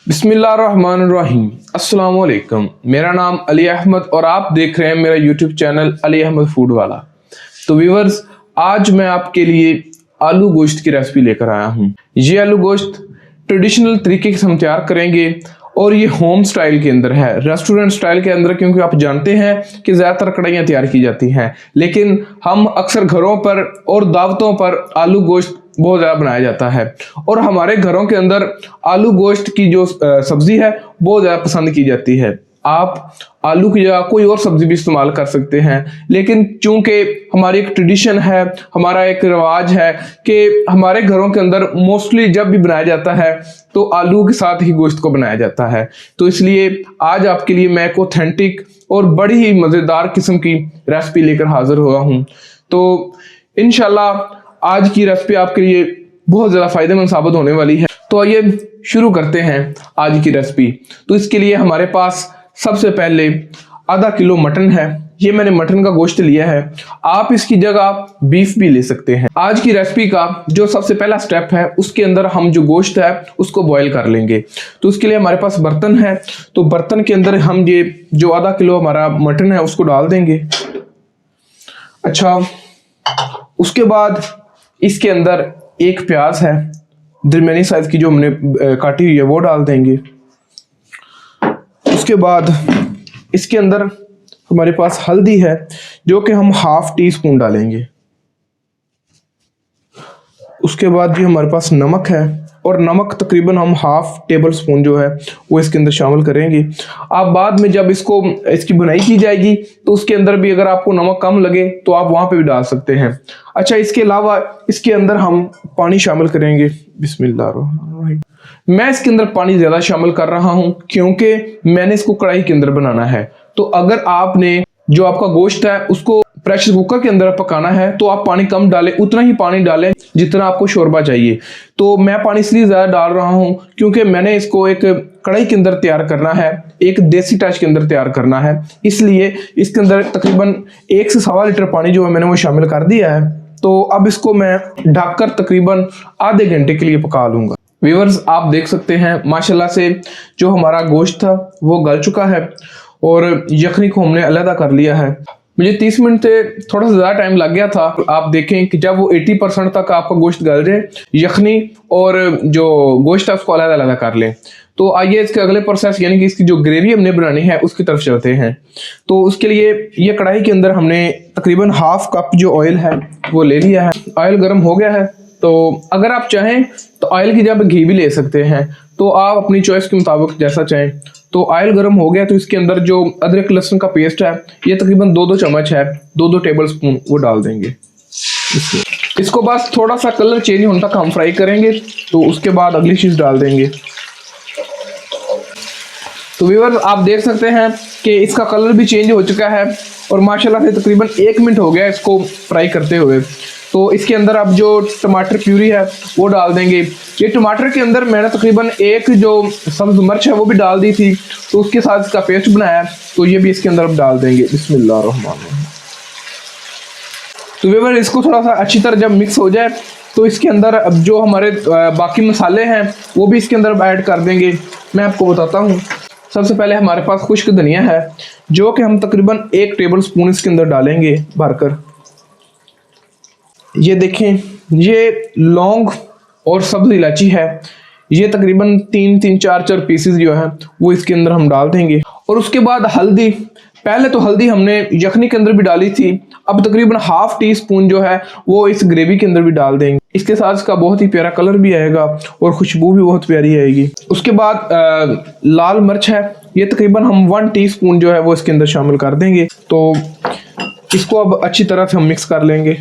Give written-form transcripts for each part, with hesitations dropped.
बिस्मिल्लाहिर्रहमानिर्रहीम। अस्सलाम वालेकुम। मेरा नाम अली अहमद और आप देख रहे हैं मेरा YouTube channel Ali Ahmed food वाला। तो व्यूवर्स, आज मैं आपके लिए आलू गोश्त की रेसिपी लेकर आया हूँ। ये आलू गोश्त ट्रेडिशनल तरीके से हम तैयार करेंगे और ये होम स्टाइल के अंदर है, रेस्टोरेंट स्टाइल के अंदर, क्योंकि आप जानते हैं कि ज़्यादातर कढ़ाइयाँ तैयार की जाती हैं, लेकिन हम अक्सर घरों पर और दावतों पर आलू गोश्त बहुत ज़्यादा बनाया जाता है और हमारे घरों के अंदर आलू गोश्त की जो सब्ज़ी है बहुत ज़्यादा पसंद की जाती है। आप आलू की जगह कोई और सब्ज़ी भी इस्तेमाल कर सकते हैं, लेकिन चूंकि हमारी एक ट्रेडिशन है, हमारा एक रिवाज है कि हमारे घरों के अंदर मोस्टली जब भी बनाया जाता है तो आलू के साथ ही गोश्त को बनाया जाता है, तो इसलिए आज आपके लिए मैं एक ऑथेंटिक और बड़ी ही मज़ेदार किस्म की रेसिपी लेकर हाजिर हुआ हूँ। तो इंशाल्लाह आज की रेसिपी आपके लिए बहुत ज़्यादा फ़ायदेमंद साबित होने वाली है। तो आइए शुरू करते हैं आज की रेसिपी। तो इसके लिए हमारे पास सबसे पहले आधा किलो मटन है। ये मैंने मटन का गोश्त लिया है, आप इसकी जगह बीफ भी ले सकते हैं। आज की रेसिपी का जो सबसे पहला स्टेप है, उसके अंदर हम जो गोश्त है उसको बॉईल कर लेंगे। तो उसके लिए हमारे पास बर्तन है, तो बर्तन के अंदर हम ये जो आधा किलो हमारा मटन है उसको डाल देंगे। अच्छा, उसके बाद इसके अंदर एक प्याज है दरमियानी साइज की जो हमने काटी हुई है वो डाल देंगे। उसके बाद इसके अंदर हमारे पास हल्दी है जो कि हम हाफ टी स्पून डालेंगे। उसके बाद जो हमारे पास नमक है, और नमक तकरीबन हम हाफ टेबल स्पून जो है वो इसके अंदर शामिल करेंगे। आप बाद में जब इसकी बुनाई की जाएगी तो उसके अंदर भी अगर आपको नमक कम लगे तो आप वहाँ पे भी डाल सकते हैं। अच्छा, इसके अलावा इसके अंदर हम पानी शामिल करेंगे। बिस्मिल्लाहिर्रहमानिर्रहीम। मैं इसके अंदर पानी ज़्यादा शामिल कर रहा हूँ क्योंकि मैंने इसको कढ़ाई के अंदर बनाना है। तो अगर आपने जो आपका गोश्त है उसको प्रेशर कुकर के अंदर पकाना है तो आप पानी कम डालें, उतना ही पानी डालें जितना आपको शोरबा चाहिए। तो मैं पानी इसलिए ज़्यादा डाल रहा हूँ क्योंकि मैंने इसको एक कढ़ाई के अंदर तैयार करना है, एक देसी टच के अंदर तैयार करना है, इसलिए इसके अंदर तकरीबन 1 से सवा लीटर पानी जो है मैंने वो शामिल कर दिया है। तो अब इसको मैं ढककर तकरीबन आधे घंटे के लिए पका लूँगा। व्यूअर्स, आप देख सकते हैं माशाल्लाह से जो हमारा गोश्त था वो गल चुका है और यखनी को हमने अलहदा कर लिया है। मुझे 30 मिनट से थोड़ा सा ज़्यादा टाइम लग गया था। आप देखें कि जब वो 80% तक आपका गोश्त गल जाए, यखनी और जो गोश्त है उसको अलग अलग कर लें। तो आइए इसके अगले प्रोसेस यानी कि इसकी जो ग्रेवी हमने बनानी है उसकी तरफ चलते हैं। तो उसके लिए ये कढ़ाई के अंदर हमने तकरीबन हाफ कप जो ऑयल है वो ले लिया है। ऑयल गर्म हो गया है, तो अगर आप चाहें तो ऑयल की जगह घी भी ले सकते हैं, तो आप अपनी चॉइस के मुताबिक जैसा चाहें। तो ऑयल गर्म हो गया तो इसके अंदर जो अदरक लहसुन का पेस्ट है ये तकरीबन 2-2 चम्मच है, 2-2 टेबल स्पून वो डाल देंगे। इसको बस थोड़ा सा कलर चेंज होने तक हम फ्राई करेंगे, तो उसके बाद अगली चीज़ डाल देंगे। तो व्यूअर्स, आप देख सकते हैं कि इसका कलर भी चेंज हो चुका है और माशाल्लाह से तकरीबन 1 मिनट हो गया इसको फ्राई करते हुए। तो इसके अंदर अब जो टमाटर प्यूरी है वो डाल देंगे। ये टमाटर के अंदर मैंने तकरीबन एक जो सब्ज मिर्च है वो भी डाल दी थी, तो उसके साथ इसका पेस्ट बनाया है, तो ये भी इसके अंदर अब डाल देंगे। बिस्मिल्लाहिर्रहमानिर्रहीम। तो व्यूअर्स, इसको थोड़ा सा अच्छी तरह जब मिक्स हो जाए तो इसके अंदर अब जो हमारे बाकी मसाले हैं वो भी इसके अंदर ऐड कर देंगे। मैं आपको बताता हूँ। सबसे पहले हमारे पास खुश्क धनिया है जो कि हम तकरीबन 1 टेबल स्पून इसके अंदर डालेंगे भरकर। ये देखें, ये लौंग और सब्ज़ इलायची है, ये तकरीबन 3-4 पीसेस जो है वो इसके अंदर हम डाल देंगे। और उसके बाद हल्दी, पहले तो हल्दी हमने यखनी के अंदर भी डाली थी, अब तकरीबन हाफ टी स्पून जो है वो इस ग्रेवी के अंदर भी डाल देंगे। इसके साथ इसका बहुत ही प्यारा कलर भी आएगा और खुशबू भी बहुत प्यारी आएगी। उसके बाद लाल मिर्च है, ये तकरीबन हम 1 टीस्पून जो है वो इसके अंदर शामिल कर देंगे। तो इसको अब अच्छी तरह से हम मिक्स कर लेंगे।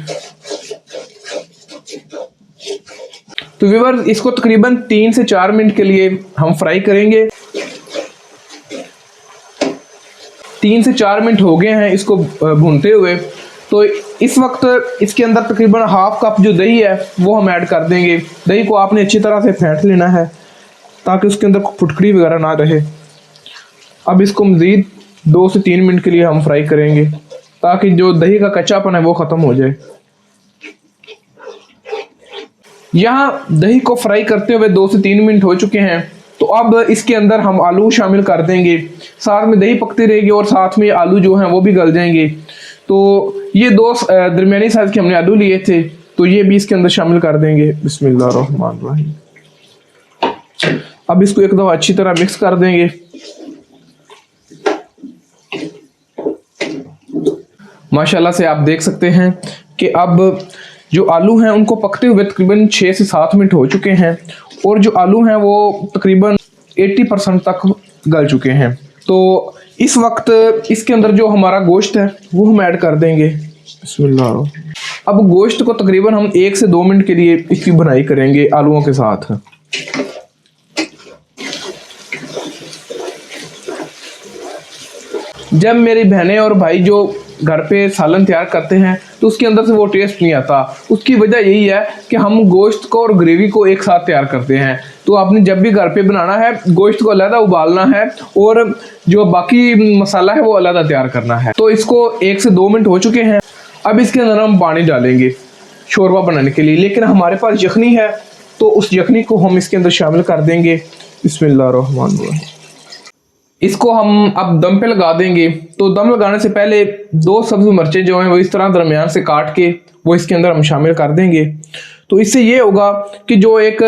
तो व्यूअर्स, इसको तकरीबन 3 से 4 मिनट के लिए हम फ्राई करेंगे। 3 से 4 मिनट हो गए हैं इसको भूनते हुए। तो इस वक्त इसके अंदर तकरीबन हाफ कप जो दही है वो हम ऐड कर देंगे। दही को आपने अच्छी तरह से फेंट लेना है ताकि उसके अंदर फुटकड़ी वगैरह ना रहे। अब इसको मज़ीद 2 से 3 मिनट के लिए हम फ्राई करेंगे ताकि जो दही का कच्चापन है वो ख़त्म हो जाए। यहाँ दही को फ्राई करते हुए 2 से 3 मिनट हो चुके हैं तो अब इसके अंदर हम आलू शामिल कर देंगे, साथ में दही पकती रहेगी और साथ में आलू जो हैं वो भी गल जाएंगे। तो ये दो दरमियानी साइज के हमने आलू लिए थे, तो ये भी इसके अंदर शामिल कर देंगे। बिस्मिल्लाहिर्रहमानिर्रहीम। अब इसको एक दफा अच्छी तरह मिक्स कर देंगे। माशाल्लाह से आप देख सकते हैं कि अब जो आलू हैं उनको पकते हुए तकरीबन 6 से 7 मिनट हो चुके हैं और जो आलू हैं वो तकरीबन 80% तक गल चुके हैं। तो इस वक्त इसके अंदर जो हमारा गोश्त है वो हम ऐड कर देंगे। बिस्मिल्लाह। अब गोश्त को तकरीबन हम 1 से 2 मिनट के लिए इसकी भुनाई करेंगे आलूओं के साथ। जब मेरी बहनें और भाई जो घर पे सालन तैयार करते हैं तो उसके अंदर से वो टेस्ट नहीं आता, उसकी वजह यही है कि हम गोश्त को और ग्रेवी को एक साथ तैयार करते हैं। तो आपने जब भी घर पे बनाना है गोश्त को अलग उबालना है और जो बाकी मसाला है वो अलग तैयार करना है। तो इसको 1 से 2 मिनट हो चुके हैं। अब इसके अंदर हम पानी डालेंगे शोरबा बनाने के लिए, लेकिन हमारे पास यखनी है तो उस यखनी को हम इसके अंदर शामिल कर देंगे। बिस्मिल्लाहिर्रहमानिर्रहीम। इसको हम अब दम पे लगा देंगे। तो दम लगाने से पहले 2 सब्ज मिर्चें जो हैं वो इस तरह दरमियान से काट के वो इसके अंदर हम शामिल कर देंगे। तो इससे ये होगा कि जो एक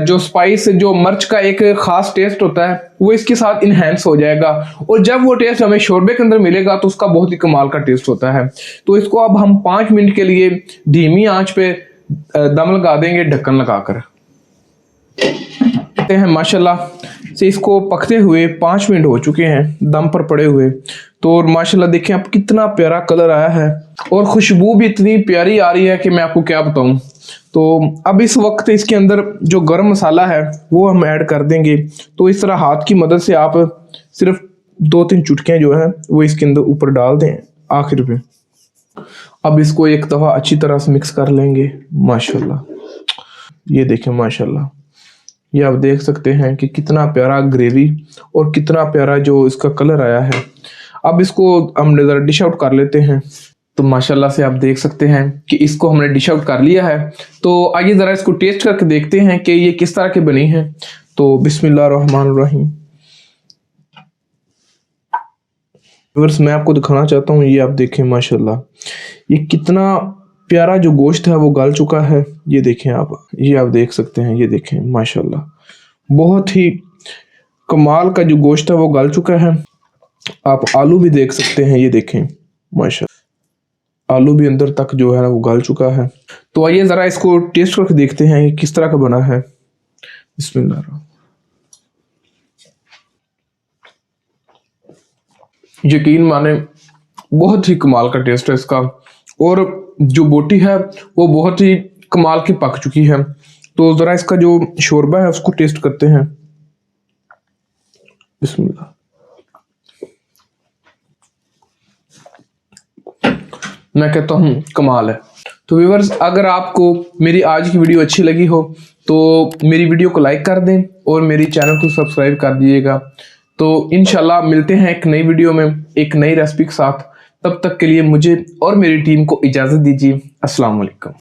जो स्पाइस जो मिर्च का एक ख़ास टेस्ट होता है वो इसके साथ इन्हेंस हो जाएगा और जब वो टेस्ट हमें शोरबे के अंदर मिलेगा तो उसका बहुत ही कमाल का टेस्ट होता है। तो इसको अब हम 5 मिनट के लिए धीमी आंच पे दम लगा देंगे ढक्कन लगाकर। हैं माशाल्लाह से इसको पकते हुए 5 मिनट हो चुके हैं दम पर पड़े हुए। तो माशाल्लाह देखें अब कितना प्यारा कलर आया है और खुशबू भी इतनी प्यारी आ रही है कि मैं आपको क्या बताऊं। तो अब इस वक्त इसके अंदर जो गरम मसाला है वो हम ऐड कर देंगे। तो इस तरह हाथ की मदद से आप सिर्फ 2-3 चुटकियां जो है वो इसके अंदर ऊपर डाल दें आखिर पे। अब इसको एक दफ़ा अच्छी तरह से मिक्स कर लेंगे। माशाल्लाह ये देखें माशाल्लाह, ये आप देख सकते हैं कि कितना प्यारा ग्रेवी और कितना प्यारा जो इसका कलर आया है। अब इसको हम ज़रा डिश आउट कर लेते हैं। तो माशाल्लाह से आप देख सकते हैं कि इसको हमने डिश आउट कर लिया है। तो आइए ज़रा इसको टेस्ट करके देखते हैं कि ये किस तरह की बनी है। तो बिस्मिल्लाहिर्रहमानिर्रहीम। व्यूअर्स मैं आपको दिखाना चाहता हूँ, ये आप देखें माशाल्लाह ये कितना प्यारा जो गोश्त है वो गल चुका है। ये देखें आप, ये आप देख सकते हैं, ये देखें माशाल्लाह बहुत ही कमाल का जो गोश्त है वो गल चुका है। आप आलू भी देख सकते हैं, ये देखें माशाल्लाह आलू भी अंदर तक जो है ना वो गल चुका है। तो आइए ज़रा इसको टेस्ट करके देखते हैं कि किस तरह का बना है। बिस्मिल्लाह। यकीन माने बहुत ही कमाल का टेस्ट है इसका और जो बोटी है वो बहुत ही कमाल की पक चुकी है। तो ज़रा इसका जो शोरबा है उसको टेस्ट करते हैं। बिस्मिल्लाह। मैं कहता हूँ कमाल है। तो व्यूअर्स अगर आपको मेरी आज की वीडियो अच्छी लगी हो तो मेरी वीडियो को लाइक कर दें और मेरी चैनल को सब्सक्राइब कर दीजिएगा। तो इंशाल्लाह मिलते हैं एक नई वीडियो में एक नई रेसिपी के साथ। तब तक के लिए मुझे और मेरी टीम को इजाज़त दीजिए। अस्सलाम वालेकुम।